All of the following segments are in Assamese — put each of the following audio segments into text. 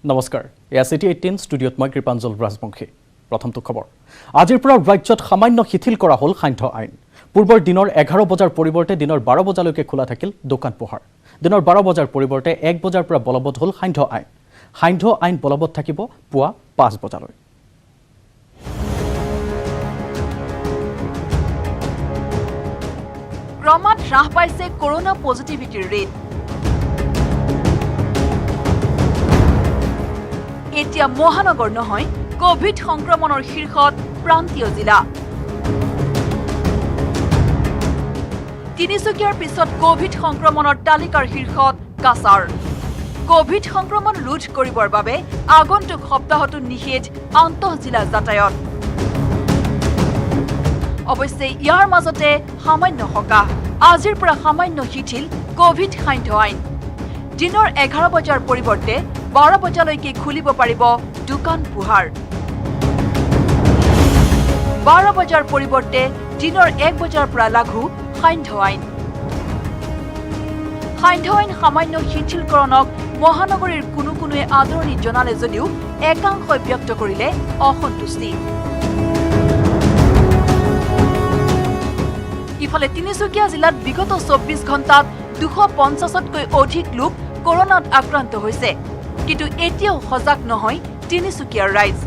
নমস্কাৰ এয়া চিটি 18 ষ্টুডিঅ'ত মই কৃপাঞ্জল ৰাজবংশী প্ৰথমটো খবৰ আজিৰ পৰা ৰাজ্যত সামান্য শিথিল কৰা হ'ল সান্ধ্য আইন পূৰ্বৰ দিনৰ 11 বজাৰ পৰিৱৰ্তে দিনৰ 12 বজালৈকে খোলা থাকিল দোকান পোহাৰ দিনৰ 12 বজাৰ পৰিৱৰ্তে 1 বজাৰ পৰা বলবৎ হ'ল সান্ধ্য আইন বলবৎ থাকিব পুৱা 5 বজালৈ ক্ৰমাৎ হ্ৰাস পাইছে কৰোনা পজিটিভিটিৰ ৰেট এতিয়া মহানগৰ নহয় কোভিড সংক্ৰমণৰ শীৰ্ষত প্ৰান্তীয় জিলা তিনিচুকীয়াৰ পিছত কোভিড সংক্ৰমণৰ তালিকাৰ শীৰ্ষত কাছাৰ কোভিড সংক্ৰমণ ৰোধ কৰিবৰ বাবে আগন্তুক সপ্তাহতো নিষেধ আন্তঃজিলা যাতায়াত অৱশ্যে ইয়াৰ মাজতে সামান্য সকাহ আজিৰ পৰা সামান্য শিথিল কোভিড সান্ধ্য আইন দিনৰ 11 বজাৰ পৰিৱৰ্তে 12 বজালৈকে খুলিব পাৰিব দোকান পোহাৰ 12 বজাৰ পৰিৱৰ্তে দিনৰ 1 বজাৰ পৰা লাগু সান্ধ্য আইন সামান্য শিথিলকৰণক মহানগৰীৰ কোনোৱে আদৰণি জনালে যদিও একাংশই ব্যক্ত কৰিলে অসন্তুষ্টি ইফালে তিনিচুকীয়া জিলাত বিগত 24 ঘণ্টাত 250তকৈ অধিক লোক কৰোনাত আক্ৰান্ত হৈছে কিন্তু এতিয়াও সজাগ নহয় তিনিচুকীয়াৰ ৰাইজ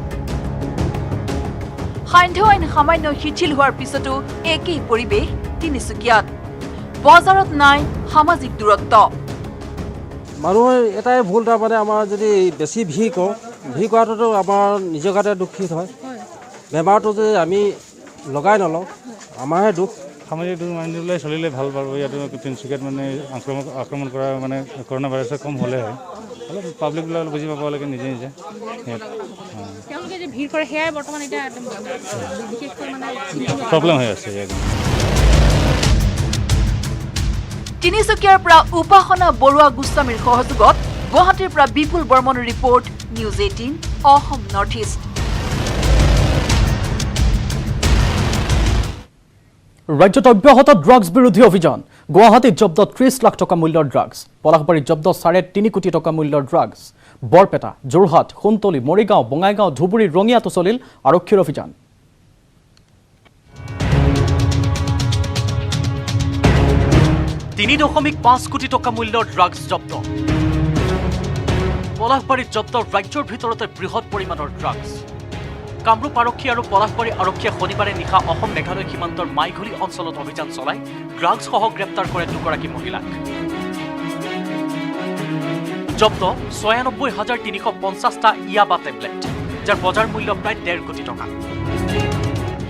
সান্ধ্য আইন সামান্য শিথিল হোৱাৰ পিছতো একেই পৰিৱেশ তিনিচুকীয়াত বজাৰত নাই সামাজিক দূৰত্ব মানুহে এটাই ভুল তাৰমানে আমাৰ যদি বেছি ভিৰ কৰাটোতো আমাৰ নিজৰ গাতে দুখিত হয় বেমাৰটো যে আমি লগাই নলওঁ আমাৰহে দুখ সামাজিক দূৰ মানি পেলাই চলিলে ভাল পাব ইয়াতো তিনিচুকীয়াত মানে আক্ৰমণ কৰা মানে কৰোনা ভাইৰাছে কম হ'লে হয় অলপ পাব্লিকবিলাক অলপ বুজি পাব লাগে নিজে তেওঁলোকে যে ভিৰ কৰে সেয়াই বৰ্তমান এতিয়া বিশেষকৈ মানে প্ৰব্লেম হৈ আছে তিনিচুকীয়াৰ পৰা উপাসনা বৰুৱা গোস্বামীৰ সহযোগত গুৱাহাটীৰ পৰা বিপুল বৰ্মনৰ report news 18 Assam north east ৰাজ্যত অব্যাহত ড্ৰাগছ বিৰোধী অভিযান গুৱাহাটীত জব্দ 30 লাখ টকা মূল্যৰ ড্ৰাগছ পলাশবাৰীত জব্দ 3.5 কোটি টকা মূল্যৰ ড্ৰাগছ বৰপেটা যোৰহাট সোণতলী মৰিগাঁও বঙাইগাঁও ধুবুৰী ৰঙিয়াতো চলিল আৰক্ষীৰ অভিযান 3.5 কোটি টকা মূল্যৰ ড্ৰাগছ জব্দ পলাশবাৰীত জব্দ ৰাজ্যৰ ভিতৰতে বৃহৎ পৰিমাণৰ ড্ৰাগছ কামৰূপ আৰক্ষী আৰু পলাশবাৰী আৰক্ষীয়ে শনিবাৰে নিশা অসম মেঘালয় সীমান্তৰ মাইঘলি অঞ্চলত অভিযান চলাই ড্ৰাগছসহ গ্ৰেপ্তাৰ কৰে দুগৰাকী মহিলাক জব্দ 96,350টা ইয়াবা টেবলেট যাৰ বজাৰ মূল্য প্ৰায় 1.5 কোটি টকা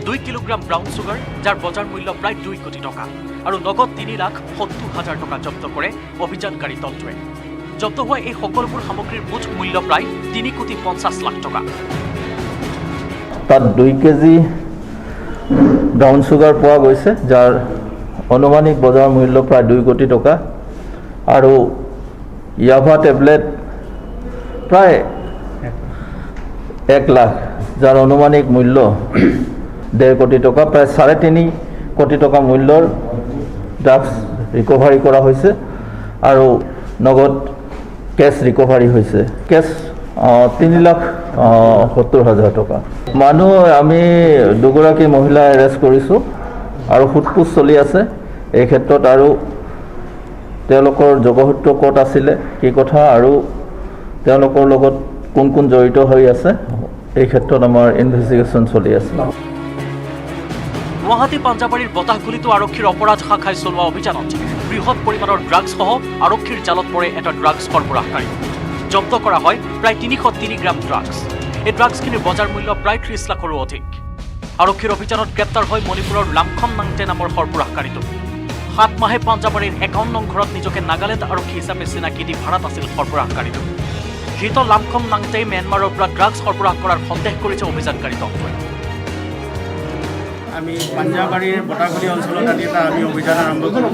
2 কিলোগ্ৰাম ব্ৰাউন চুগাৰ যাৰ বজাৰ মূল্য প্ৰায় 2 কোটি টকা আৰু নগদ 3,70,000 টকা জব্দ কৰে অভিযানকাৰী দলটোৱে জব্দ হোৱা এই সকলোবোৰ সামগ্ৰীৰ মুঠ মূল্য প্ৰায় 3,50 লাখ টকা তাত 2 কেজি ব্ৰাউন চুগাৰ পোৱা গৈছে যাৰ অনুমানিক বজাৰ মূল্য প্ৰায় 2 কোটি টকা আৰু ইয়াভা টেবলেট প্ৰায় 1 লাখ যাৰ অনুমানিক মূল্য 1.5 কোটি টকা প্ৰায় 3.5 কোটি টকা মূল্যৰ ড্ৰাগছ ৰিকভাৰী কৰা হৈছে আৰু নগদ কেছ ৰিকভাৰী হৈছে কেছ 3,70,000 টকা মানুহ আমি দুগৰাকী মহিলা এৰেষ্ট কৰিছোঁ আৰু সোধপোছ চলি আছে এই ক্ষেত্ৰত আৰু তেওঁলোকৰ যোগসূত্ৰ ক'ত আছিলে কি কথা আৰু তেওঁলোকৰ লগত কোন জড়িত হৈ আছে এই ক্ষেত্ৰত আমাৰ ইনভেষ্টিগেশ্যন চলি আছে গুৱাহাটী পাঞ্জাবাৰীৰ বতাহগুলিতো আৰক্ষীৰ অপৰাধ শাখাই চলোৱা অভিযানত বৃহৎ পৰিমাণৰ ড্ৰাগছসহ আৰক্ষীৰ জালত পৰে এটা ড্ৰাগছ সৰবৰাহকাৰী জব্দ কৰা হয় প্ৰায় 303 গ্ৰাম ড্ৰাগছ এই ড্ৰাগছখিনিৰ বজাৰ মূল্য প্ৰায় 30 লাখৰো অধিক আৰক্ষীৰ অভিযানত গ্ৰেপ্তাৰ হয় মণিপুৰৰ লামখম নাংটে নামৰ সৰবৰাহকাৰীটো 7 মাহে পাঞ্জাবাৰীৰ 51 নং ঘৰত নিজকে নাগালেণ্ড আৰক্ষী হিচাপে চিনাকি দি ভাড়াত আছিল সৰবৰাহকাৰীটো ধৃত লামখম নাংটে ম্যানমাৰৰ পৰা ড্ৰাগছ সৰবৰাহ কৰাৰ সন্দেহ কৰিছে অভিযানকাৰী দলটোৱে আমি পাঞ্জাবাৰীৰ বটাগুলি অঞ্চলত আমি অভিযান আৰম্ভ কৰোঁ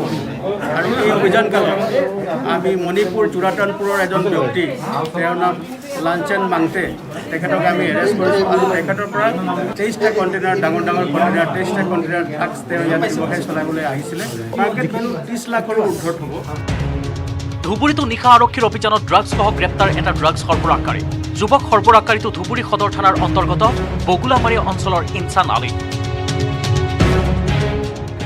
আৰু এই অভিযানকালত আমি মণিপুৰ চুৰাটানপুৰৰ এজন ব্যক্তি তেওঁৰ নাম লাঞ্চেন মাংটে তেখেতক আমি এৰেষ্ট কৰিছোঁ আৰু তেখেতৰ পৰা 23টা কণ্টেইনাৰ ডাঙৰ কণ্টেইনাৰ 23টা কণ্টেইনাৰ ড্ৰাগছ তেওঁ ইয়াত ব্যৱসায় চলাবলৈ আহিছিলে মাৰ্কেট ভেলু 30 লাখৰো উৰ্ধত হ'ব ধুবুৰীতো নিশা আৰক্ষীৰ অভিযানত ড্ৰাগছসহ গ্ৰেপ্তাৰ এটা ড্ৰাগছ সৰবৰাহকাৰী যুৱক সৰবৰাহকাৰীটো ধুবুৰী সদৰ থানাৰ অন্তৰ্গত বগুলামাৰী অঞ্চলৰ ইনচান আলী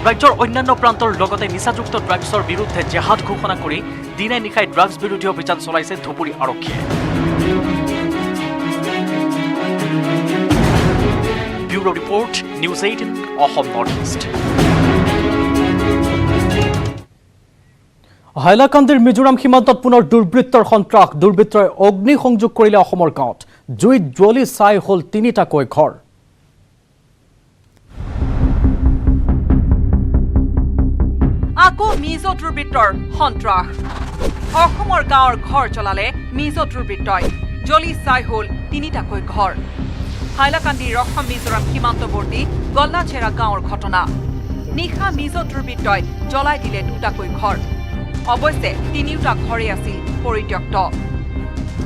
ৰাজ্যৰ অন্যান্য প্ৰান্তৰ লগতে নিচাযুক্ত ড্ৰাগছৰ বিৰুদ্ধে জেহাদ ঘোষণা কৰি দিনে নিশাই ড্ৰাগছ বিৰোধী অভিযান চলাইছে ধুবুৰী আৰক্ষীয়ে bureau report news 18 Assam north east হাইলাকান্দিৰ মিজোৰাম সীমান্তত পুনৰ দুৰ্বৃত্তৰ সন্ত্ৰাস দুৰ্বৃত্তই অগ্নি সংযোগ কৰিলে অসমৰ গাঁৱত জুইত জ্বলি ছাই হ'ল তিনিটাকৈ ঘৰ আকৌ মিজো দুৰ্বৃত্তৰ সন্ত্ৰাস অসমৰ গাঁৱৰ ঘৰ জ্বলালে মিজো দুৰ্বৃত্তই জ্বলি ছাই হ'ল তিনিটাকৈ ঘৰ হাইলাকান্দিৰ অসম মিজোৰাম সীমান্তৱৰ্তী গল্লাচেৰা গাঁৱৰ ঘটনা নিশা মিজো দুৰ্বৃত্তই জ্বলাই দিলে দুটাকৈ ঘৰ অৱশ্যে তিনিওটা ঘৰেই আছিল পৰিত্যক্ত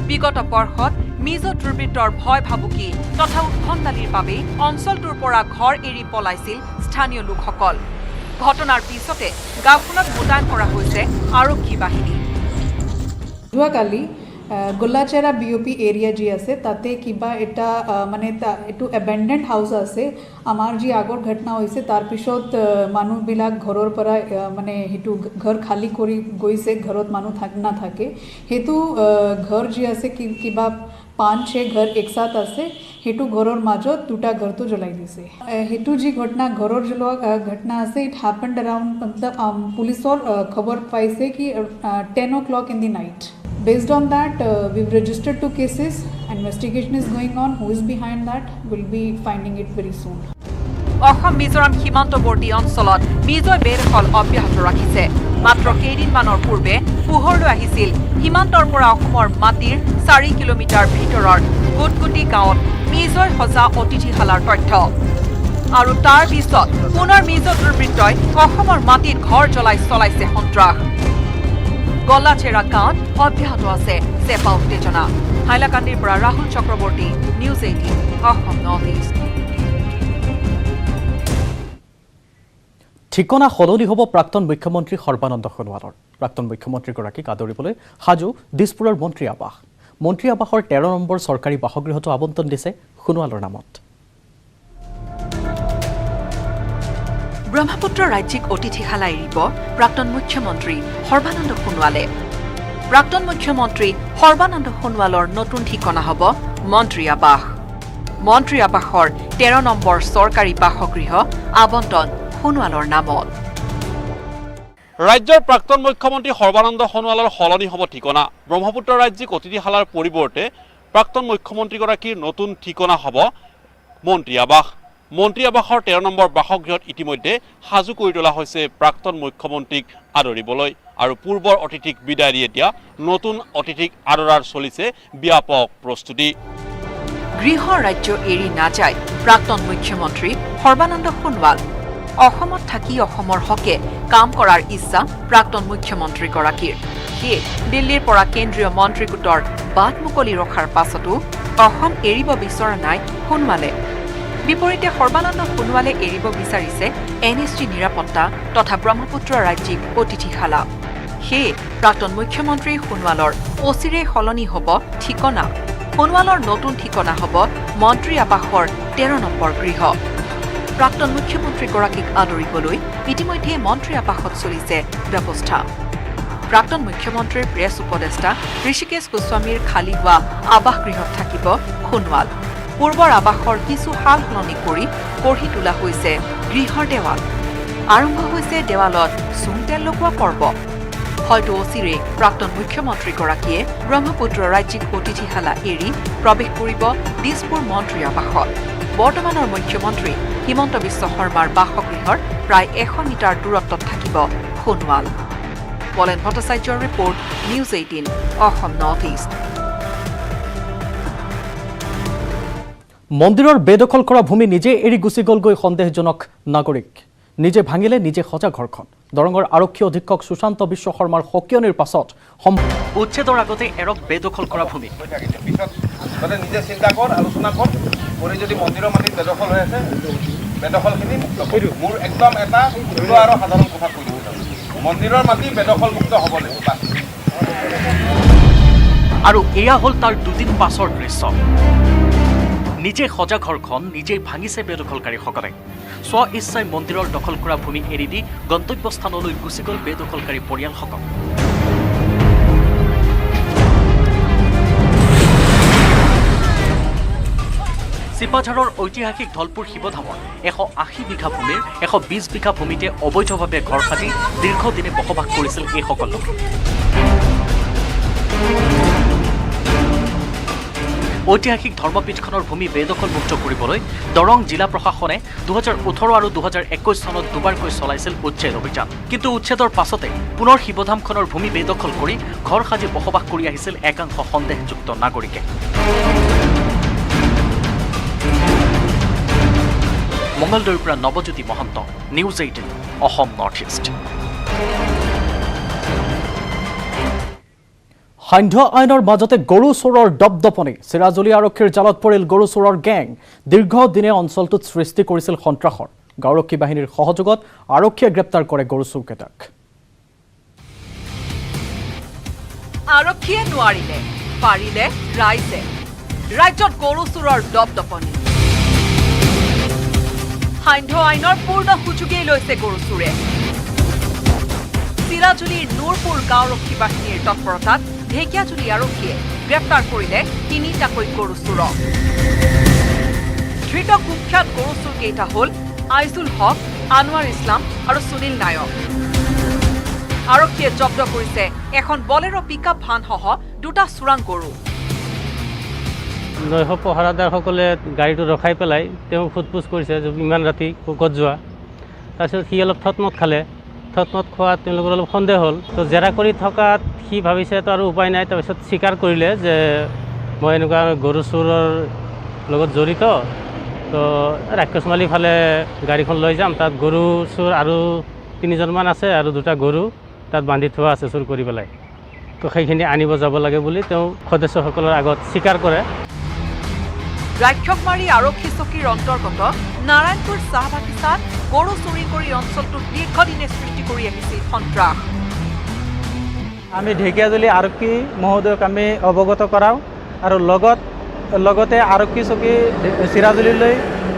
বিগত বৰ্ষত মিজো দুৰ্বৃত্তৰ ভয় ভাবুকি তথা উৎখন্দালিৰ বাবে অঞ্চলটোৰ পৰা ঘৰ এৰি পলাইছিল স্থানীয় লোকসকল ঘটনাৰ পিছতে গাঁওখনত মোতায়েন কৰা হৈছে আৰক্ষী বাহিনী যোৱাকালি গোল্লাচেৰা বিওপি এৰিয়া যি আছে তাতে কিবা এটা মানে এইটো এবেণ্ডেণ্ড হাউচ আছে আমাৰ যি আগৰ ঘটনা হৈছে তাৰপিছত মানুহবিলাক ঘৰৰ পৰা মানে সেইটো ঘৰ খালী কৰি গৈছে ঘৰত মানুহ নাথাকে সেইটো ঘৰ যি আছে কিবা 5-6 ঘৰ একসাথ আছে সেইটো ঘৰৰ মাজত দুটা ঘৰটো জ্বলাই দিছে সেইটো যি ঘটনা ঘৰৰ জ্বলোৱা ঘটনা আছে ইট হ্যাপেন্ড अराउंड मतलब পুলিচৰ খবৰ পাইছে কি 10 o'clock in the night based on that we've registered 2 cases investigation is going on who is behind that we'll be finding it very soon Assam Mizoram সীমান্তৱৰ্তী অঞ্চলত মিজোই বেদখল অব্যাহত ৰাখিছে মাত্ৰ কেইদিনমানৰ পূৰ্বে পোহৰলৈ আহিছিল সীমান্তৰ পৰা অসমৰ মাটিৰ 4 কিলোমিটাৰ ভিতৰৰ গুটগুটি গাঁৱত মিজোই সজা অতিথিশালাৰ তথ্য আৰু তাৰ পিছত পুনৰ মিজো দুৰ্বৃত্তই অসমৰ মাটিত ঘৰ জ্বলাই চলাইছে সন্ত্ৰাস গল্লাচেৰা গাঁৱত অব্যাহত আছে চেপা উত্তেজনা হাইলাকান্দিৰ পৰা Rahul Chakraborty news 18 Assam north east ঠিকনা সলনি হ'ব প্ৰাক্তন মুখ্যমন্ত্ৰী সৰ্বানন্দ সোণোৱালৰ প্ৰাক্তন মুখ্যমন্ত্ৰীগৰাকীক আদৰিবলৈ সাজু দিছপুৰৰ মন্ত্ৰী আৱাসৰ 13 নম্বৰ চৰকাৰী বাসগৃহটো আবণ্টন দিছে সোণোৱালৰ নামত ব্ৰহ্মপুত্ৰ ৰাজ্যিক অতিথিশালা এৰিব প্ৰাক্তন মুখ্যমন্ত্ৰী সৰ্বানন্দ সোণোৱালে প্ৰাক্তন মুখ্যমন্ত্ৰী সৰ্বানন্দ সোণোৱালৰ নতুন ঠিকনা হ'ব মন্ত্ৰী আৱাসৰ 13 নম্বৰ চৰকাৰী বাসগৃহ আবণ্টন সোণোৱালৰ নামত ৰাজ্যৰ প্ৰাক্তন মুখ্যমন্ত্ৰী সৰ্বানন্দ সোণোৱালৰ সলনি হ'ব ঠিকনা ব্ৰহ্মপুত্ৰ ৰাজ্যিক অতিথিশালাৰ পৰিৱৰ্তে প্ৰাক্তন মুখ্যমন্ত্ৰীগৰাকীৰ নতুন ঠিকনা হ'ব মন্ত্ৰী আৱাসৰ 13 নম্বৰ বাসগৃহত ইতিমধ্যে সাজু কৰি তোলা হৈছে প্ৰাক্তন মুখ্যমন্ত্ৰীক আদৰিবলৈ আৰু পূৰ্বৰ অতিথিক বিদায় দি এতিয়া নতুন অতিথিক আদৰাৰ চলিছে ব্যাপক প্ৰস্তুতি গৃহ ৰাজ্য এৰি নাযায় প্ৰাক্তন মুখ্যমন্ত্ৰী সৰ্বানন্দ সোণোৱাল অসমত থাকি অসমৰ হকে কাম কৰাৰ ইচ্ছা প্ৰাক্তন মুখ্যমন্ত্ৰীগৰাকীৰ সেয়ে দিল্লীৰ পৰা কেন্দ্ৰীয় মন্ত্ৰীগোটৰ বাট মুকলি ৰখাৰ পাছতো অসম এৰিব বিচৰা নাই সোণোৱালে বিপৰীতে সৰ্বানন্দ সোণোৱালে এৰিব বিচাৰিছে NSG নিৰাপত্তা তথা ব্ৰহ্মপুত্ৰ ৰাজ্যিক অতিথিশালা সেয়ে প্ৰাক্তন মুখ্যমন্ত্ৰী সোণোৱালৰ অচিৰে সলনি হ'ব ঠিকনা সোণোৱালৰ নতুন ঠিকনা হ'ব মন্ত্ৰী আৱাসৰ 13 নম্বৰ গৃহ প্ৰাক্তন মুখ্যমন্ত্ৰীগৰাকীক আদৰিবলৈ ইতিমধ্যে মন্ত্ৰী আৱাসত চলিছে ব্যৱস্থা প্ৰাক্তন মুখ্যমন্ত্ৰীৰ প্ৰেছ উপদেষ্টা ঋষিকেশ গোস্বামীৰ খালী হোৱা আৱাসগৃহত থাকিব সোণোৱাল পূৰ্বৰ আৱাসৰ কিছু সাল সলনি কৰি গঢ়ি তোলা হৈছে গৃহৰ দেৱাল আৰম্ভ হৈছে দেৱালত চূণ তেল লগোৱা পৰ্ব হয়তো অচিৰে প্ৰাক্তন মুখ্যমন্ত্ৰীগৰাকীয়ে ব্ৰহ্মপুত্ৰ ৰাজ্যিক অতিথিশালা এৰি প্ৰৱেশ কৰিব দিছপুৰ মন্ত্ৰী আৱাসত বৰ্তমানৰ মুখ্যমন্ত্ৰী হিমন্ত বিশ্ব শৰ্মাৰ বাসগৃহৰ প্ৰায় 100 মিটাৰ দূৰত্বত থাকিব সোণোৱাল পলেন ভট্টাচাৰ্যৰ report news 18 Assam north east মন্দিৰৰ বেদখল কৰা ভূমি নিজে এৰি গুচি গলগৈ সন্দেহজনক নাগৰিক নিজে ভাঙিলে নিজে সজা ঘৰখন দৰঙৰ আৰক্ষী অধীক্ষক সুশান্ত বিশ্ব শৰ্মাৰ সকিয়নিৰ পাছত উচ্ছেদৰ আগতে এৰক বেদখল কৰা ভূমি নিজে চিন্তা কৰ আলোচনা কৰ কৰি যদি মন্দিৰৰ মাটিত বেদখল হৈ আছে বেদখলখিনি মোৰ একদম এটা আৰু সাধাৰণ কথা কৈ দিওঁ মন্দিৰৰ মাটি বেদখল মুক্ত হ'ব লাগিব আৰু এয়া হ'ল তাৰ দুদিন পাছৰ দৃশ্য। নিজে সজা ঘৰখন নিজেই ভাঙিছে বেদখলকাৰীসকলে। স্ব ইচ্ছাই মন্দিৰৰ দখল কৰা ভূমি এৰি দি গন্তব্যস্থানলৈ গুচি গ'ল বেদখলকাৰী পৰিয়ালসকল। চিপাঝাৰৰ ঐতিহাসিক ধলপুৰ শিৱধামৰ 180 বিঘা ভূমিৰ 120 বিঘা ভূমিতে অবৈধভাৱে ঘৰ সাজি দীৰ্ঘদিনে বসবাস কৰিছিল এইসকল লোকে। ঐতিহাসিক ধৰ্মপীঠখনৰ ভূমি বেদখলমুক্ত কৰিবলৈ দৰং জিলা প্ৰশাসনে 2018 আৰু 2021 চনত দুবাৰকৈ চলাইছিল উচ্ছেদ অভিযান। কিন্তু উচ্ছেদৰ পাছতে পুনৰ শিৱধামখনৰ ভূমি বেদখল কৰি ঘৰ সাজি বসবাস কৰি আহিছিল একাংশ সন্দেহযুক্ত নাগৰিকে। মঙলদৈৰ পৰা Nabajyoti Mahanta, news 18 Assam north east. সান্ধ্য আইনৰ মাজতে গৰু চোৰৰ দপদপনি। চিৰাজুলি আৰক্ষীৰ জালত পৰিল গৰু চোৰৰ গেং। দীৰ্ঘদিনে অঞ্চলটোত সৃষ্টি কৰিছিল সন্ত্ৰাসৰ। গাঁওৰক্ষী বাহিনীৰ সহযোগত আৰক্ষীয়ে গ্ৰেপ্তাৰ কৰে গৰু চোৰকেইটাক। আৰক্ষীয়ে নোৱাৰিলে, পাৰিলে ৰাইজে। ৰাজ্যত গৰু চোৰৰ দপদপনি। সান্ধ্য আইনৰ পূৰ্ণ সুযোগেই লৈছে গৰু চোৰে। চিৰাজুলিৰ নুৰপুৰ গাঁওৰক্ষী বাহিনীৰ তৎপৰতাত ঢেকিয়াজুলি আৰক্ষীয়ে গ্ৰেপ্তাৰ কৰিলে 3টাকৈ গৰু চোৰক। ধৃত কুখ্যাত গৰু চোৰকেইটা হ'ল আইজুল হক, আনোৱাৰ ইছলাম আৰু সুনীল নায়ক। আৰক্ষীয়ে জব্দ কৰিছে এখন বলেৰো পিকআপ ভানসহ 2টা চোৰাং গৰু। নৈশ পহৰাদাৰসকলে গাড়ীটো ৰখাই পেলাই তেওঁ সোধপোছ কৰিছে যে ইমান ৰাতি ক'ত যোৱা। তাৰপিছত সি অলপ থতমত খালে। থতমত খোৱাত তেওঁলোকৰ অলপ সন্দেহ হ'ল। তো জেৰা কৰি থকাত সি ভাবিছে তো আৰু উপায় নাই। তাৰপিছত স্বীকাৰ কৰিলে যে মই এনেকুৱা গৰু চোৰৰ লগত জড়িত। তো ৰাক্ষসমালী ফালে গাড়ীখন লৈ যাম, তাত গৰু চোৰ আৰু 3জনমান আছে আৰু 2টা গৰু তাত বান্ধি থোৱা আছে চুৰ কৰি পেলাই। তো সেইখিনি আনিব যাব লাগে বুলি তেওঁ সদস্যসকলৰ আগত স্বীকাৰ কৰে। ৰাক্ষসমাৰী আৰক্ষী চকীৰ অন্তৰ্গত নাৰায়ণপুৰ চাহ বাগিচাত গৰু চুৰি কৰি অঞ্চলটোত দীৰ্ঘদিনে সৃষ্টি কৰি আহিছিল সন্ত্ৰাস। আমি ঢেকিয়াজুলি আৰক্ষী মহোদয়ক আমি অৱগত কৰাওঁ আৰু লগতে আৰক্ষী চকী চিৰাজুলিলৈ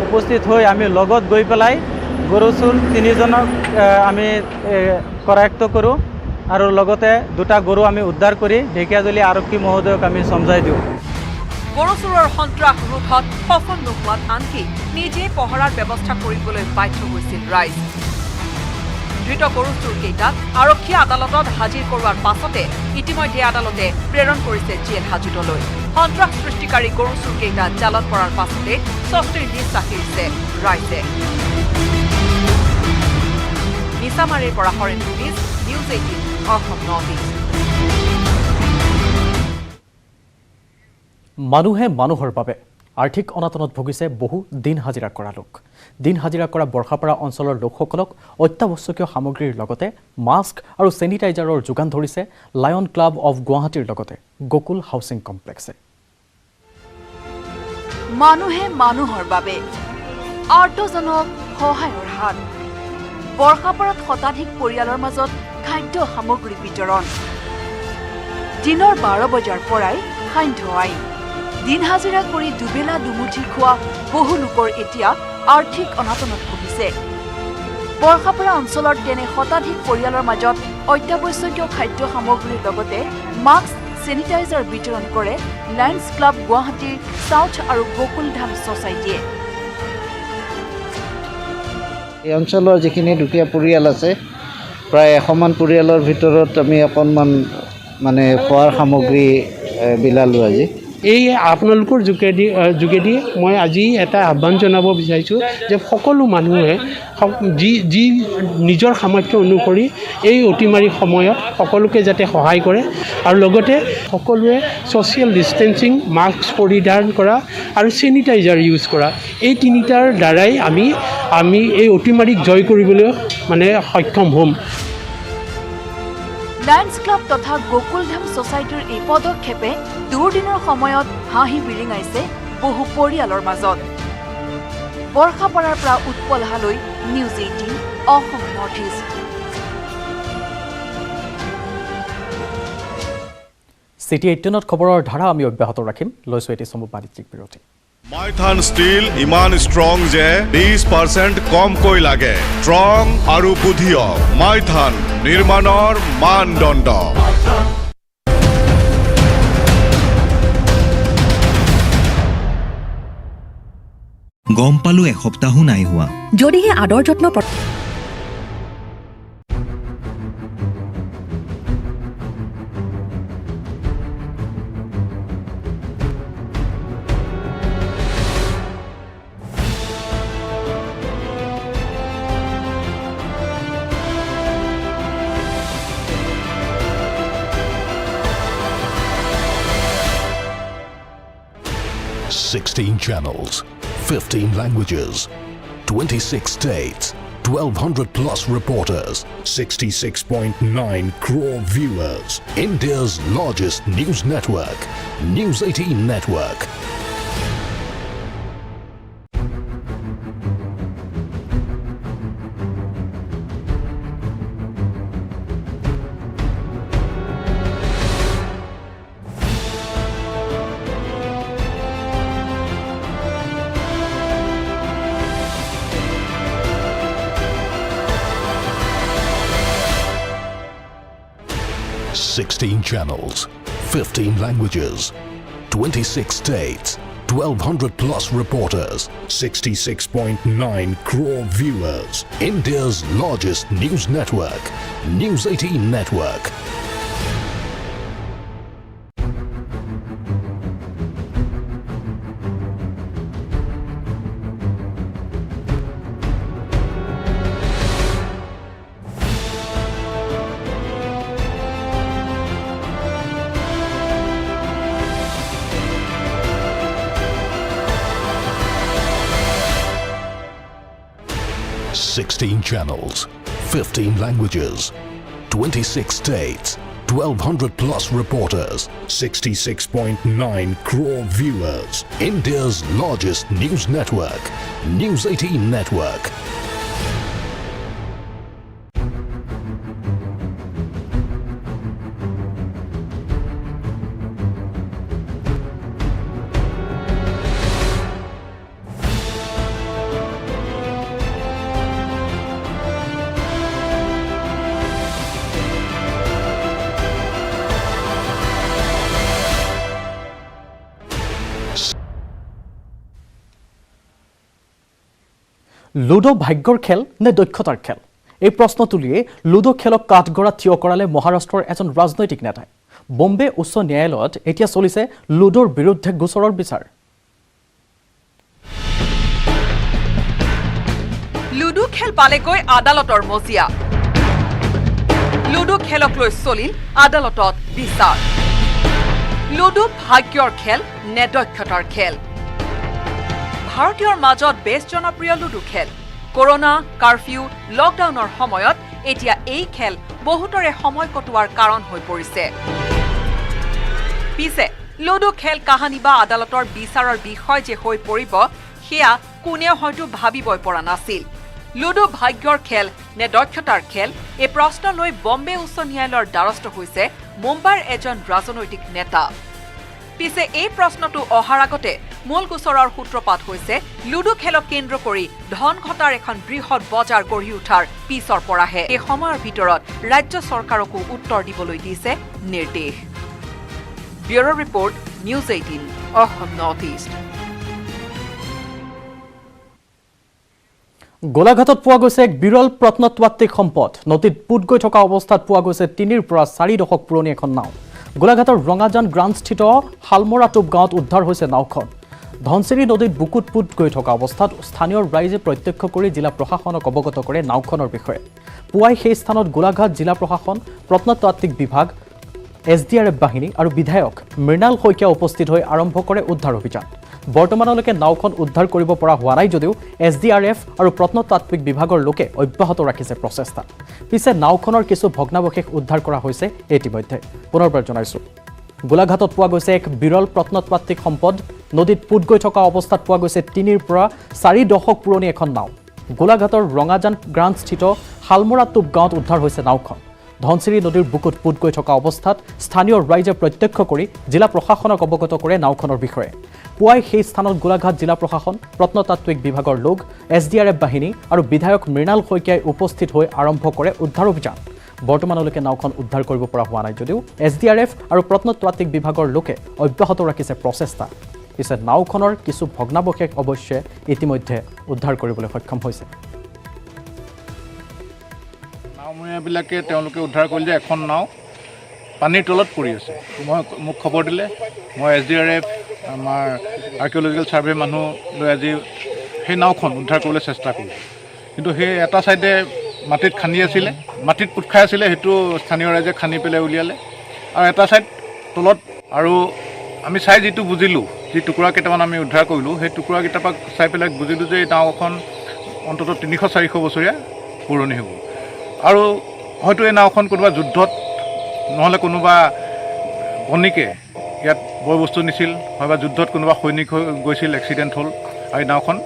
উপস্থিত হৈ আমি লগত গৈ পেলাই গৰু চোৰ 3জনক আমি কৰায়ত্ব কৰোঁ আৰু লগতে 2টা গৰু আমি উদ্ধাৰ কৰি ঢেকিয়াজুলি আৰক্ষী মহোদয়ক আমি সমজাই দিওঁ। গৰু চোৰৰ সন্ত্ৰাস ৰোধত সফল নোহোৱাত আনকি নিজে পহৰাৰ ব্যৱস্থা কৰিবলৈ বাধ্য হৈছিল ৰাইজ। ধৃত গৰু চোৰকেইটাক আৰক্ষীয়ে আদালতত হাজিৰ কৰোৱাৰ পাছতে ইতিমধ্যে আদালতে প্ৰেৰণ কৰিছে জেল হাজতলৈ। সন্ত্ৰাস সৃষ্টিকাৰী গৰু চোৰকেইটা জালত পৰাৰ পাছতে স্বস্তিৰ নিশ্বাস এৰিছে ৰাইজে। নিছামাৰীৰ পৰা Haren police, news 18 Assam north east. মানুহে মানুহৰ বাবে আৰ্থিক অনাটনত ভুগিছে বহু দিন হাজিৰা কৰা লোক। দিন হাজিৰা কৰা বৰ্ষাপাৰা অঞ্চলৰ লোকসকলক অত্যাৱশ্যকীয় সামগ্ৰীৰ লগতে মাস্ক আৰু চেনিটাইজাৰৰ যোগান ধৰিছে লায়ন ক্লাব অৱ গুৱাহাটীৰ লগতে গোকুল হাউচিং কমপ্লেক্সে। মানুহে মানুহৰ বাবে আৰ্তজনক সহায়ৰ হাত। বৰ্ষাপাৰাত শতাধিক পৰিয়ালৰ মাজত খাদ্য সামগ্ৰী বিতৰণ। দিনৰ 12 বজাৰ পৰাই সান্ধ্য আইন। দিন হাজিৰা কৰি দুবেলা দুমুঠি খোৱা বহু লোকৰ এতিয়া আৰ্থিক অনাটনত ভুগিছে। বৰ্ষাপাৰা অঞ্চলৰ তেনে শতাধিক পৰিয়ালৰ মাজত অত্যাৱশ্যকীয় খাদ্য সামগ্ৰীৰ লগতে মাস্ক, চেনিটাইজাৰ বিতৰণ কৰে লায়ন্স ক্লাব গুৱাহাটীৰ চাউথ আৰু গোকুলধাম ছ'চাইটিয়ে। এই অঞ্চলৰ যিখিনি দুখীয়া পৰিয়াল আছে, প্ৰায় 100মান পৰিয়ালৰ ভিতৰত আমি অকণমান মানে খোৱাৰ সামগ্ৰী বিলালোঁ আজি। এই আপোনালোকৰ যোগেদি মই আজি এটা আহ্বান জনাব বিচাৰিছোঁ যে সকলো মানুহে যি নিজৰ সামৰ্থ্য অনুসৰি এই অতিমাৰী সময়ত সকলোকে যাতে সহায় কৰে আৰু লগতে সকলোৱে ছ'চিয়েল ডিষ্টেঞ্চিং, মাস্ক পৰিধান কৰা আৰু চেনিটাইজাৰ ইউজ কৰা, এই 3টাৰ দ্বাৰাই আমি এই অতিমাৰীক জয় কৰিবলৈ মানে সক্ষম হ'ম। লায়ন্স ক্লাব তথা গোকুলধাম ছ'চাইটিৰ এই পদক্ষেপে দুৰ্দিনৰ সময়ত হাঁহি বিৰিঙাইছে বহু পৰিয়ালৰ মাজত। বৰ্ষাপাৰাৰ পৰা উৎপলহালৈ news 18 Assam north east. City 18 খবৰৰ ধাৰা আমি অব্যাহত ৰাখিম লৈছো এটি চমু বাণিজ্যিক বিৰতি মাইথান ষ্টীল ইমান ষ্ট্ৰং যে 20% কমকৈ লাগে ষ্ট্ৰং আৰু বুধিয় মাইথান নিৰ্মাণৰ মানদণ্ড গম পালো এসপ্তাহো নাই হোৱা যদিহে আদৰ যত্ন $16 channels, 15 languages, 26 states, 1,200 plus reporters, 66.9 crore viewers. India's largest news network, News 18 Network. $16 channels, 15 languages, 26 states, 1,200 plus reporters, 66.9 crore viewers. India's largest news network, News 18 Network. $16 channels, 15 languages, 26 states, 1,200 plus reporters, 66.9 crore viewers. India's largest news network, News 18 Network. Ludo ভাগ্যৰ খেল নে দক্ষতাৰ খেল এই প্ৰশ্ন তুলিয়ে লুডো খেলক কাঠগড়া থিয় কৰালে মহাৰাষ্ট্ৰৰ এজন ৰাজনৈতিক নেতাই বম্বে উচ্চ ন্যায়ালয়ত এতিয়া চলিছে লুডোৰ বিৰুদ্ধে গোচৰৰ বিচাৰ লুডো খেল পালেগৈ আদালতৰ মজিয়া লুডো খেলক লৈ চলিল আদালতত বিচাৰ লুডো ভাগ্যৰ খেল নে দক্ষতাৰ খেল ভাৰতীয়ৰ মাজত বেছ জনপ্ৰিয় লুডো খেল কৰোনা কাৰফিউ লকডাউনৰ সময়ত এতিয়া এই খেল বহুতৰে সময় কটোৱাৰ কাৰণ হৈ পৰিছে পিছে লুডো খেল কাহানী বা আদালতৰ বিচাৰৰ বিষয় যে হৈ পৰিব সেয়া কোনেও হয়তো ভাবিবই পৰা নাছিল লুডো ভাগ্যৰ খেল নে দক্ষতাৰ খেল এই প্ৰশ্ন লৈ বম্বে উচ্চ ন্যায়ালয়ৰ দ্বাৰস্থ হৈছে মুম্বাইৰ এজন ৰাজনৈতিক নেতা পিছে এই প্ৰশ্নটো অহাৰ আগতে মূল গোচৰৰ সূত্ৰপাত হৈছে লুডো খেলক কেন্দ্ৰ কৰি ধন ঘটাৰ এখন বৃহৎ বজাৰ গঢ়ি উঠাৰ পিছৰ পৰাহে এই সময়ৰ ভিতৰত ৰাজ্য চৰকাৰকো উত্তৰ দিবলৈ দিছে নিৰ্দেশ bureau' report news 18 Assam north east গোলাঘাটত পোৱা গৈছে এক বিৰল প্ৰত্নতাত্ত্বিক সম্পদ নদীত পুত গৈ থকা অৱস্থাত পোৱা গৈছে 3 পৰা 4 দশক পুৰণি এখন নাও গোলাঘাটৰ ৰঙাজান গ্ৰাণ্ডস্থিত হালমৰাটোপ গাঁৱত উদ্ধাৰ হৈছে নাওখন ধনচিৰি নদীত বুকুত পুত গৈ থকা অৱস্থাত স্থানীয় ৰাইজে প্ৰত্যক্ষ কৰি জিলা প্ৰশাসনক অৱগত কৰে নাওখনৰ বিষয়ে পুৱাই সেই স্থানত গোলাঘাট জিলা প্ৰশাসন প্ৰত্নতাত্ত্বিক বিভাগ SDRF বাহিনী আৰু বিধায়ক মৃণাল শইকীয়া উপস্থিত হৈ আৰম্ভ কৰে উদ্ধাৰ অভিযান বৰ্তমানলৈকে নাওখন উদ্ধাৰ কৰিব পৰা হোৱা নাই যদিও SDRF আৰু প্ৰত্নতাত্ত্বিক বিভাগৰ লোকে অব্যাহত ৰাখিছে প্ৰচেষ্টা পিছে নাওখনৰ কিছু ভগ্নাৱশেষ উদ্ধাৰ কৰা হৈছে ইতিমধ্যে পুনৰবাৰ জনাইছোঁ গোলাঘাটত পোৱা গৈছে এক বিৰল প্ৰত্নতাত্ত্বিক সম্পদ নদীত পুত গৈ থকা অৱস্থাত পোৱা গৈছে 3 পৰা 4 দশক পুৰণি এখন নাও গোলাঘাটৰ ৰঙাজান গ্ৰাণ্ডস্থিত হালমৰাটোপ গাঁৱত উদ্ধাৰ হৈছে নাওখন ধনশিৰি নদীৰ বুকুত পোত গৈ থকা অৱস্থাত স্থানীয় ৰাইজে প্ৰত্যক্ষ কৰি জিলা প্ৰশাসনক অৱগত কৰে নাওখনৰ বিষয়ে পুৱাই সেই স্থানত গোলাঘাট জিলা প্ৰশাসন প্ৰত্নতাত্ত্বিক বিভাগৰ লোক SDRF বাহিনী আৰু বিধায়ক মৃণাল শইকীয়াই উপস্থিত হৈ আৰম্ভ কৰে উদ্ধাৰ অভিযান বৰ্তমানলৈকে নাওখন উদ্ধাৰ কৰিব পৰা হোৱা নাই যদিও SDRF আৰু প্ৰত্নতাত্ত্বিক বিভাগৰ লোকে অব্যাহত ৰাখিছে প্ৰচেষ্টা পিছে নাওখনৰ কিছু ভগ্নাৱশেষ অৱশ্যে ইতিমধ্যে উদ্ধাৰ কৰিবলৈ সক্ষম হৈছে নাওমৰীয়াবিলাকে তেওঁলোকে উদ্ধাৰ কৰিলে এখন নাও পানীৰ তলত পৰি আছে মোক খবৰ দিলে মই SDRF আমাৰ আৰ্কিঅলজিকেল ছাৰ্ভে মানুহ লৈ আজি সেই নাওখন উদ্ধাৰ কৰিবলৈ চেষ্টা কৰিলোঁ কিন্তু সেই এটা ছাইডে মাটিত খান্দি আছিলে মাটিত পোত খাই আছিলে সেইটো স্থানীয় ৰাইজে খান্দি পেলাই উলিয়ালে আৰু এটা ছাইড তলত আৰু আমি চাই যিটো বুজিলোঁ যি টুকুৰা কেইটামান আমি উদ্ধাৰ কৰিলোঁ সেই টুকুৰাকেইটাৰ পৰা চাই পেলাই বুজিলোঁ যে এই নাওখন অন্ততঃ 300-400 বছৰীয়া পুৰণি হ'ব আৰু হয়তো এই নাওখন কোনোবা যুদ্ধত নহ'লে কোনোবা বণিকে ইয়াত বয় বস্তু নিছিল হয়বা যুদ্ধত কোনোবা সৈনিক হৈ গৈছিল এক্সিডেণ্ট হ'ল আৰু এই নাওখন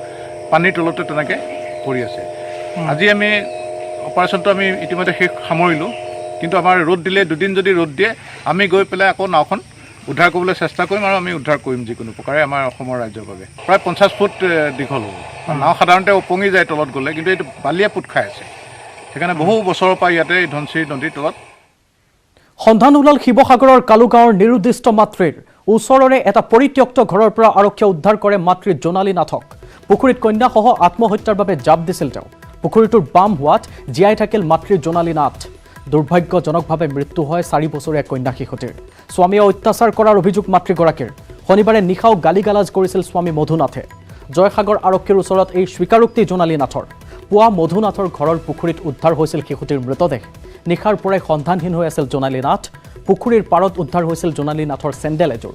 পানীৰ তলতে তেনেকৈ পৰি আছে আজি আমি অপাৰেশ্যনটো আমি ইতিমধ্যে শেষ সামৰিলোঁ কিন্তু আমাৰ ৰ'দ দিলে দুদিন যদি ৰ'দ দিয়ে আমি গৈ পেলাই আকৌ নাওখন উদ্ধাৰ কৰিবলৈ চেষ্টা কৰিম আৰু আমি উদ্ধাৰ কৰিম যিকোনো প্ৰকাৰে আমাৰ অসমৰ ৰাজ্যৰ বাবে প্ৰায় 50 ফুট দীঘল হ'ব নাও সাধাৰণতে উপঙি যায় তলত গ'লে কিন্তু এইটো বালিয়ে পোত খাই আছে সেইকাৰণে বহু বছৰৰ পৰা ইয়াতে এই ধনশিৰি নদীৰ তলত সন্ধান ওলাল শিৱসাগৰৰ কালুগাঁৱৰ নিৰুদ্দিষ্ট মাতৃৰ ওচৰৰে এটা পৰিত্যক্ত ঘৰৰ পৰা আৰক্ষীয়ে উদ্ধাৰ কৰে মাতৃ জোনালী নাথক পুখুৰীত কন্যাসহ আত্মহত্যাৰ বাবে জাপ দিছিল তেওঁ পুখুৰীটোৰ বাম হোৱাত জীয়াই থাকিল মাতৃ জোনালী নাথ দুৰ্ভাগ্যজনকভাৱে মৃত্যু হয় 4 বছৰীয়া কন্যা শিশুটিৰ স্বামীয়ে অত্যাচাৰ কৰাৰ অভিযোগ মাতৃগৰাকীৰ শনিবাৰে নিশাও গালিগালাজ কৰিছিল স্বামী মধুনাথে জয়সাগৰ আৰক্ষীৰ ওচৰত এই স্বীকাৰোক্তি জোনালী নাথৰ পুৱা মধুনাথৰ ঘৰৰ পুখুৰীত উদ্ধাৰ হৈছিল শিশুটিৰ মৃতদেহ নিশাৰ পৰাই সন্ধানহীন হৈ আছিল জোনালী নাথ পুখুৰীৰ পাৰত উদ্ধাৰ হৈছিল জোনালী নাথৰ চেণ্ডেল এযোৰ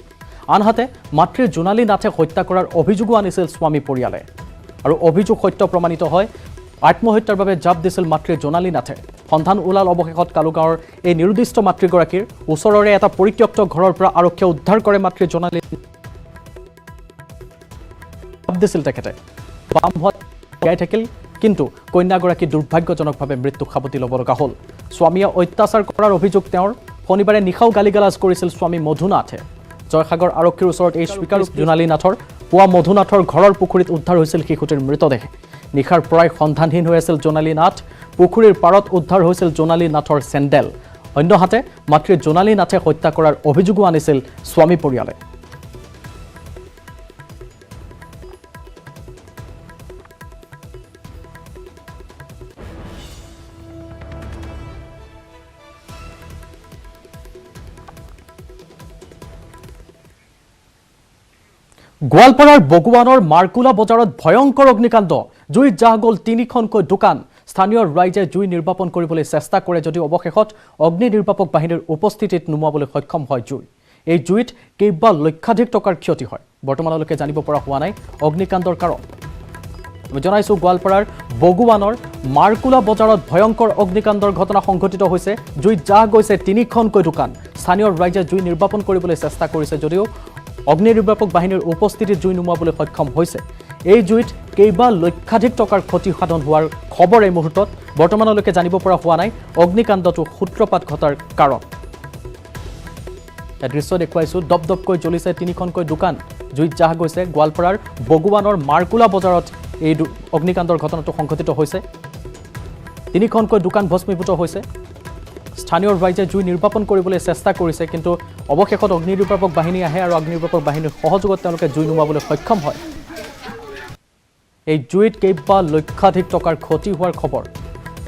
আনহাতে মাতৃ জোনালী নাথে হত্যা কৰাৰ অভিযোগো আনিছিল স্বামী পৰিয়ালে আৰু অভিযোগ সত্য প্ৰমাণিত হয় আত্মহত্যাৰ বাবে জাপ দিছিল মাতৃ জোনালী নাথে সন্ধান ওলাল অৱশেষত কালুগাঁৱৰ এই নিৰুদ্দিষ্ট মাতৃগৰাকীৰ ওচৰৰে এটা পৰিত্যক্ত ঘৰৰ পৰা আৰক্ষীয়ে উদ্ধাৰ কৰে মাতৃ জোনালী জাপ দিছিল তেখেতে বাম হোৱাত জীয়াই থাকিল কিন্তু কন্যাগৰাকী দুৰ্ভাগ্যজনকভাৱে মৃত্যু সাৱটি ল'ব লগা হ'ল স্বামীয়ে অত্যাচাৰ কৰাৰ অভিযোগ তেওঁৰ শনিবাৰে নিশাও গালিগালাজ কৰিছিল স্বামী মধুনাথে জয়সাগৰ আৰক্ষীৰ ওচৰত এই স্বীকাৰোক্তি জোনালী নাথৰ পুৱা মধুনাথৰ ঘৰৰ পুখুৰীত উদ্ধাৰ হৈছিল শিশুটিৰ মৃতদেহ নিশাৰ পৰাই সন্ধানহীন হৈ আছিল জোনালী নাথ পুখুৰীৰ পাৰত উদ্ধাৰ হৈছিল জোনালী নাথৰ চেণ্ডেল অন্যহাতে মাতৃ জোনালী নাথে হত্যা কৰাৰ অভিযোগো আনিছিল স্বামী পৰিয়ালে গোৱালপাৰাৰ বগুৱানৰ মাৰ্কুলা বজাৰত ভয়ংকৰ অগ্নিকাণ্ড জুইত জাহ গ'ল 3খনকৈ দোকান স্থানীয় ৰাইজে জুই নিৰ্বাপন কৰিবলৈ চেষ্টা কৰে যদিও অৱশেষত অগ্নি নিৰ্বাপক বাহিনীৰ উপস্থিতিত নুমুৱাবলৈ সক্ষম হয় জুই এই জুইত কেইবা লক্ষাধিক টকাৰ ক্ষতি হয় বৰ্তমানলৈকে জানিব পৰা হোৱা নাই অগ্নিকাণ্ডৰ কাৰণ আমি জনাইছোঁ গোৱালপাৰাৰ বগুৱানৰ মাৰ্কুলা বজাৰত ভয়ংকৰ অগ্নিকাণ্ডৰ ঘটনা সংঘটিত হৈছে জুইত জাহ গৈছে 3খনকৈ দোকান স্থানীয় ৰাইজে জুই নিৰ্বাপন কৰিবলৈ চেষ্টা কৰিছে যদিও অগ্নি নিৰ্বাপক বাহিনীৰ উপস্থিতিত জুই নুমুৱাবলৈ সক্ষম হৈছে এই জুইত কেইবা লক্ষাধিক টকাৰ ক্ষতি সাধন হোৱাৰ খবৰ এই মুহূৰ্তত বৰ্তমানলৈকে জানিব পৰা হোৱা নাই অগ্নিকাণ্ডটো সূত্ৰপাত ঘটাৰ কাৰণ এই দৃশ্য দেখুৱাইছোঁ দপদপকৈ জ্বলিছে 3খনকৈ দোকান জুইত জাহ গৈছে গোৱালপাৰাৰ বগুৱানৰ মাৰ্কুলা বজাৰত এই অগ্নিকাণ্ডৰ ঘটনাটো সংঘটিত হৈছে 3খনকৈ দোকান ভস্মীভূত হৈছে স্থানীয় ৰাইজে জুই নিৰ্বাপন কৰিবলৈ চেষ্টা কৰিছে কিন্তু অৱশেষত অগ্নি নিৰ্বাপক বাহিনী আহে আৰু অগ্নি নিৰ্বাপক বাহিনীৰ সহযোগত তেওঁলোকে জুই নুমুৱাবলৈ সক্ষম হয় এই জুইত কেইবা লক্ষাধিক টকাৰ ক্ষতি হোৱাৰ খবৰ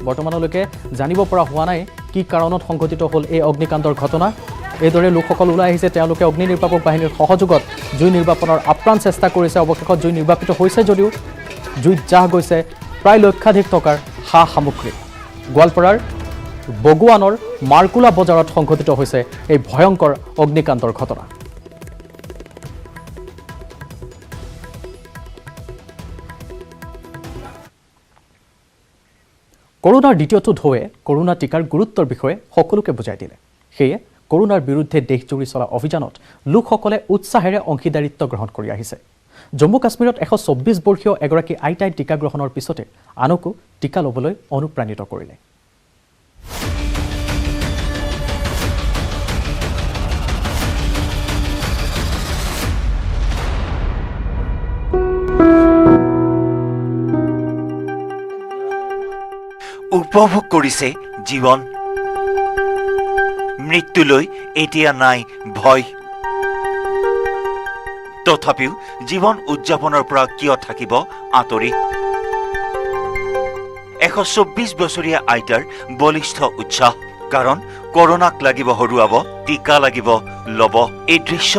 বৰ্তমানলৈকে জানিব পৰা হোৱা নাই কি কাৰণত সংঘটিত হ'ল এই অগ্নিকাণ্ডৰ ঘটনা এইদৰে লোকসকল ওলাই আহিছে তেওঁলোকে অগ্নি নিৰ্বাপক বাহিনীৰ সহযোগত জুই নিৰ্বাপনৰ আপ্ৰাণ চেষ্টা কৰিছে অৱশেষত জুই নিৰ্বাপিত হৈছে যদিও জুইত জাহ গৈছে প্ৰায় লক্ষাধিক টকাৰ সা সামগ্ৰী গোৱালপাৰাৰ বগুৱানৰ মাৰ্কুলা বজাৰত সংঘটিত হৈছে এই ভয়ংকৰ অগ্নিকাণ্ডৰ ঘটনা কৰোনাৰ দ্বিতীয়টো ঢৌৱে কৰোনা টীকাৰ গুৰুত্বৰ বিষয়ে সকলোকে বুজাই দিলে সেয়ে কৰোনাৰ বিৰুদ্ধে দেশজুৰি চলা অভিযানত লোকসকলে উৎসাহেৰে অংশীদাৰিত্ব গ্ৰহণ কৰি আহিছে জম্মু কাশ্মীৰত 124 বৰ্ষীয় এগৰাকী আইতাই টীকা গ্ৰহণৰ পিছতে আনকো টীকা ল'বলৈ অনুপ্ৰাণিত কৰিলে উপভোগ কৰিছে জীৱন। মৃত্যুলৈ এতিয়া নাই ভয়। তথাপিও জীৱন উদযাপনৰ পৰা কিয় থাকিব আঁতৰি? 124 বছৰীয়া আইতাৰ বলিষ্ঠ উৎসাহ, কাৰণ কৰোনাক লাগিব হৰুৱাব, টিকা লাগিব ল'ব। এই দৃশ্য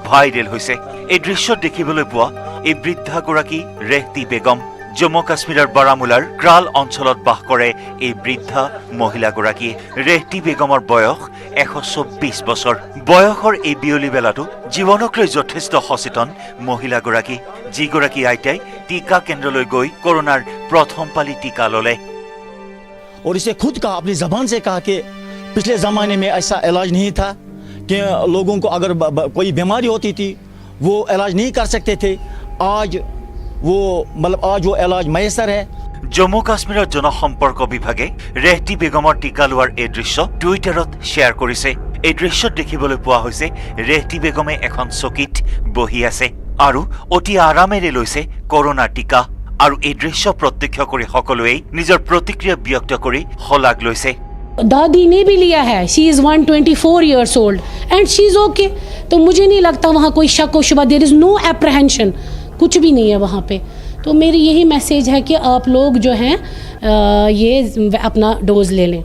ভাইৰেল হৈছে। এই দৃশ্যত দেখিবলৈ পোৱা এই বৃদ্ধাগৰাকী ৰেহতি বেগম। জম্মু কাশ্মীৰৰ বাৰামুলাৰ ক্ৰাল অঞ্চলত বাস কৰে এই বৃদ্ধা মহিলাগৰাকী। ৰেহতি বেগমৰ বয়স 124 বছৰ। বয়সৰ এই বিয়লি বেলাটো জীৱনক লৈ যথেষ্ট সচেতন মহিলাগৰাকী, যিগৰাকী আইতাই টিকা কেন্দ্ৰলৈ গৈ কৰোনাৰ প্ৰথম পালি টিকা ল'লে। और इसे खुद कहा, अपनी जबान से कहा कि पिछले ज़माने में ऐसा इलाज नहीं था कि लोगों को अगर कोई बीमारी होती थी वो इलाज नहीं कर सकते थे। आज वो इलाज मैसर है। জম্মু কাশ্মীৰৰ জনসম্পৰ্ক বিভাগে ৰেহতি বেগমৰ টিকা লোৱাৰ এই দৃশ্য টুইটাৰত শ্বেয়াৰ কৰিছে। এই দৃশ্যত দেখিবলৈ পোৱা হৈছে ৰেহতি বেগমে এখন চকীত বহি আছে আৰু অতি আৰামেৰে লৈছে কৰোনাৰ টিকা। আৰু এই দৃশ্য প্ৰত্যক্ষ কৰি সকলোৱে নিজৰ প্ৰতিক্ৰিয়া ব্যক্ত কৰি শলাগ লৈছে। दादी ने भी लिया है, she is 124 years old and she is okay. तो मुझे नहीं लगता वहाँ कोई शक व शुबा, देयर इज़ नो एप्रहेंशन, कुछ भी नहीं है वहाँ पे। तो मेरी यही मैसेज है कि आप लोग जो हैं ये अपना डोज ले लें।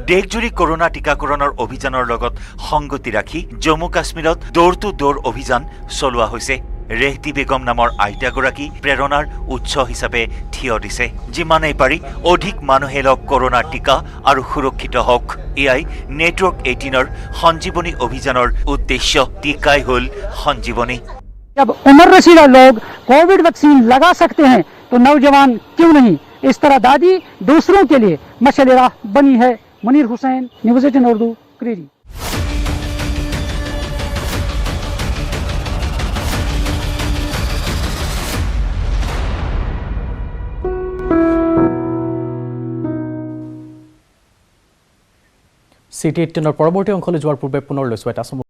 দেশজুৰি কৰোনা টিকাকৰণৰ অভিযানৰ লগত সংগতি ৰাখি জম্মু কাশ্মীৰত ডোৰ টু ডোৰ অভিযান চলোৱা হৈছে। ৰেহতি বেগম নামৰ আইতাগৰাকী প্ৰেৰণাৰ উৎস হিচাপে থিয় দিছে। যিমানেই পাৰি অধিক মানুহে লওক কৰোনাৰ টিকা আৰু সুৰক্ষিত হওক। এয়াই নেটৱৰ্ক 18ৰ সঞ্জীৱনী অভিযানৰ উদ্দেশ্য। টিকাই হ'ল সঞ্জীৱনী। जब उम्र रसीला लोग कोविड वैक्सीन लगा सकते हैं तो नौजवान क्यों नहीं? इस तरह दादी दूसरों के लिए मशाल राह बनी है। मुनीर हुसैन, न्यूज़ 18 उर्दू, क्रेरी। City 18 পৰৱৰ্তী অংশলৈ যোৱাৰ পূৰ্বে পুনৰ লৈছোঁ এটা